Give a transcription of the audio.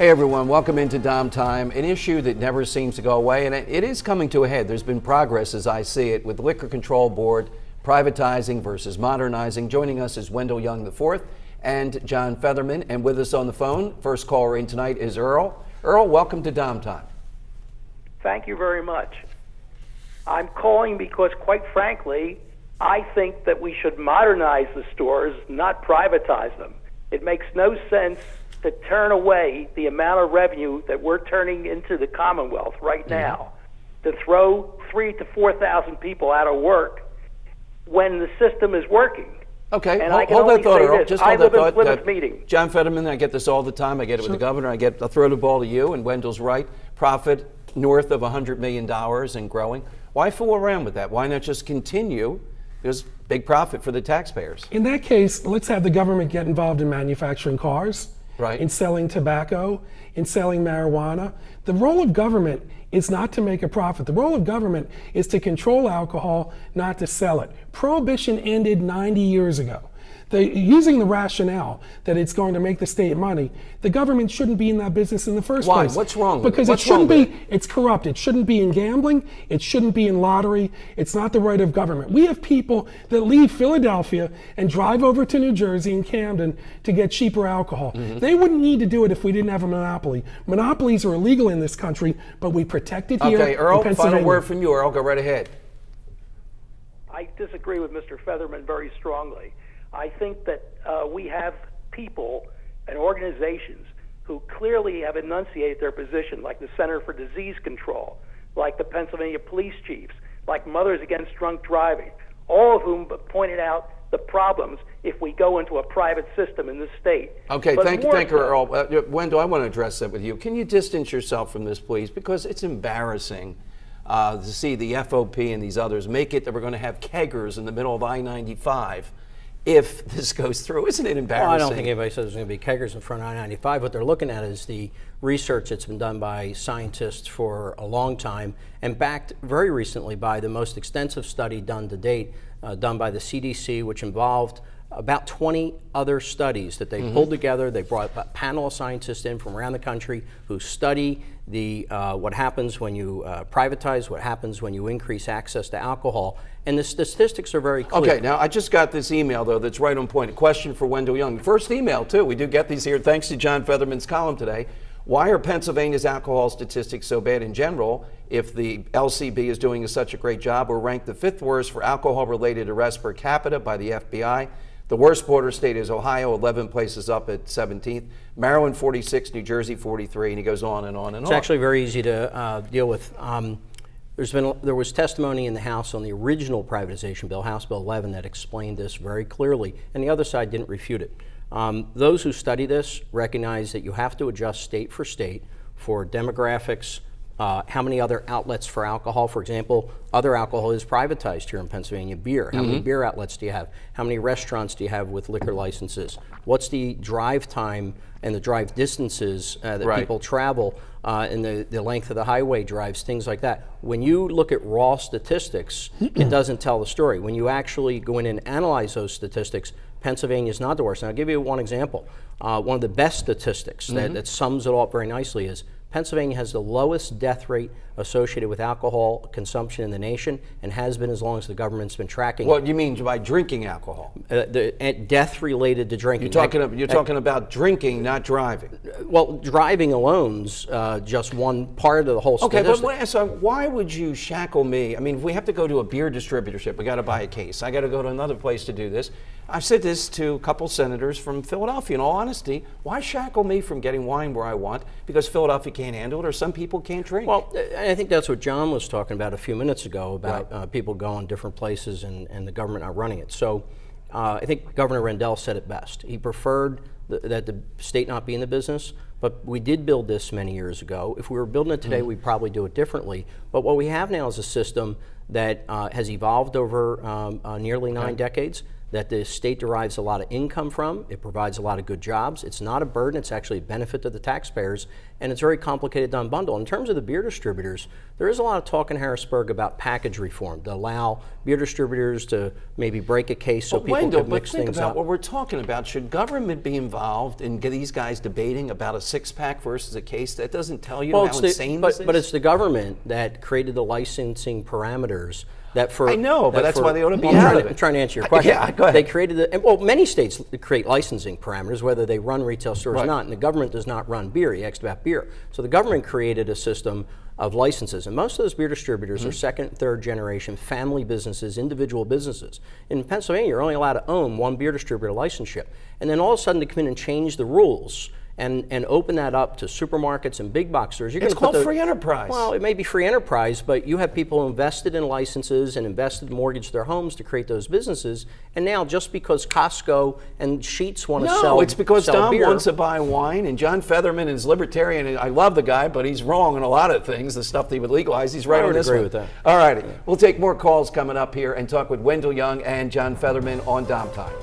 Hey everyone, welcome into Dom Time, an issue that never seems to go away, and it is coming to a head. There's been progress as I see it with the Liquor Control Board privatizing versus modernizing. Joining us is Wendell Young IV and John Featherman, and with us on the phone, first caller in tonight is Earl. Earl, welcome to Dom Time. Thank you very much. I'm calling because, quite frankly, I think that we should modernize the stores, not privatize them. It makes no sense to turn away the amount of revenue that we're turning into the Commonwealth right now, to throw 3,000 to 4,000 people out of work when the system is working. Okay, and hold that thought, Earl. Just hold that thought. Plymouth meeting. John Fetterman, I get this all the time. I get it with the governor. I'll throw the ball to you, and Wendell's right. Profit north of $100 million and growing. Why fool around with that? Why not just continue? There's big profit for the taxpayers. In that case, let's have the government get involved in manufacturing cars, right, in selling tobacco, in selling marijuana. The role of government is not to make a profit. The role of government is to control alcohol, not to sell it. Prohibition ended 90 years ago. Using the rationale that it's going to make the state money, the government shouldn't be in that business in the first place. Why? What's wrong with it? Because it shouldn't be, it's corrupt. It shouldn't be in gambling. It shouldn't be in lottery. It's not the right of government. We have people that leave Philadelphia and drive over to New Jersey and Camden to get cheaper alcohol. They wouldn't need to do it if we didn't have a monopoly. Monopolies are illegal in this country, but we protect it here Okay, Earl, in Pennsylvania. final word from you, Earl. Go right ahead. I disagree with Mr. Featherman very strongly. I think that we have people and organizations who clearly have enunciated their position, like the Center for Disease Control, like the Pennsylvania Police Chiefs, like Mothers Against Drunk Driving, all of whom pointed out the problems if we go into a private system in this state. Okay, thank you, Earl. Wendell, I want to address that with you. Can you distance yourself from this, please? Because it's embarrassing to see the FOP and these others make it that we're going to have keggers in the middle of I-95 if this goes through. Isn't it embarrassing? Well, I don't think anybody says there's going to be keggers in front of I-95. What they're looking at is the research that's been done by scientists for a long time and backed very recently by the most extensive study done to date, done by the CDC, which involved about 20 other studies that they pulled together. They brought a panel of scientists in from around the country who study what happens when you privatize, what happens when you increase access to alcohol, and the statistics are very clear. Okay, now I just got this email though that's right on point. A question for Wendell Young. First email too. We do get these here thanks to John Featherman's column today. Why are Pennsylvania's alcohol statistics so bad in general if the LCB is doing such a great job? We're ranked the 5th worst for alcohol-related arrests per capita by the FBI. The worst border state is Ohio, 11 places up at 17th. Maryland, 46, New Jersey, 43, and he goes on and on and on. It's actually very easy to deal with. There was testimony in the House on the original privatization bill, House Bill 11, that explained this very clearly, and the other side didn't refute it. Those who study this recognize that you have to adjust state for state for demographics, how many other outlets for alcohol. For example, other alcohol is privatized here in Pennsylvania. Beer. How many beer outlets do you have? How many restaurants do you have with liquor licenses? What's the drive time and the drive distances that people travel and the length of the highway drives, things like that? When you look at raw statistics, it doesn't tell the story. When you actually go in and analyze those statistics, Pennsylvania is not the worst. And I'll give you one example. One of the best statistics that sums it all up very nicely is Pennsylvania has the lowest death rate associated with alcohol consumption in the nation and has been as long as the government's been tracking. What do you mean by drinking alcohol? Death related to drinking. You're talking about drinking, not driving. Well, driving alone's just one part of the whole statistic. Okay, but so why would you shackle me? I mean, if we have to go to a beer distributorship, we got to buy a case. I got to go to another place to do this. I've said this to a couple senators from Philadelphia. In all honesty, why shackle me from getting wine where I want? Because Philadelphia can't handle it, or some people can't drink. Well, I think that's what John was talking about a few minutes ago about people going different places and the government not running it. So I think Governor Rendell said it best. He preferred that the state not be in the business, but we did build this many years ago. If we were building it today, we'd probably do it differently. But what we have now is a system that has evolved over nearly 9 decades that the state derives a lot of income from. It provides a lot of good jobs. It's not a burden. It's actually a benefit to the taxpayers, and it's very complicated to unbundle. In terms of the beer distributors, there is a lot of talk in Harrisburg about package reform to allow beer distributors to maybe break a case so people Wendell, can mix think things about up. what we're talking about. Should government be involved in these guys debating about a six-pack versus a case? That doesn't tell you how insane this is? But it's the government that created the licensing parameters that for... I know, but that's why they ought to be I'm out trying of to- it. I'm trying to answer your question. Yeah, go ahead. They created many states create licensing parameters, whether they run retail stores Right. or not, and the government does not run beer. You asked about beer. So the government created a system of licenses, and most of those beer distributors Mm-hmm. are second, third generation family businesses, individual businesses. In Pennsylvania, you're only allowed to own one beer distributor licenseship, and then all of a sudden to come in and change the rules and open that up to supermarkets and big box stores. It's called free enterprise. Well, it may be free enterprise, but you have people who invested in licenses and invested mortgage their homes to create those businesses, and now just because Costco and Sheetz want to sell No, it's because sell Dom beer, wants to buy wine, and John Featherman is libertarian, and I love the guy, but he's wrong on a lot of things, the stuff that he would legalize. He's right I on would this agree one. with that. All righty. We'll take more calls coming up here and talk with Wendell Young and John Featherman on Dom Time.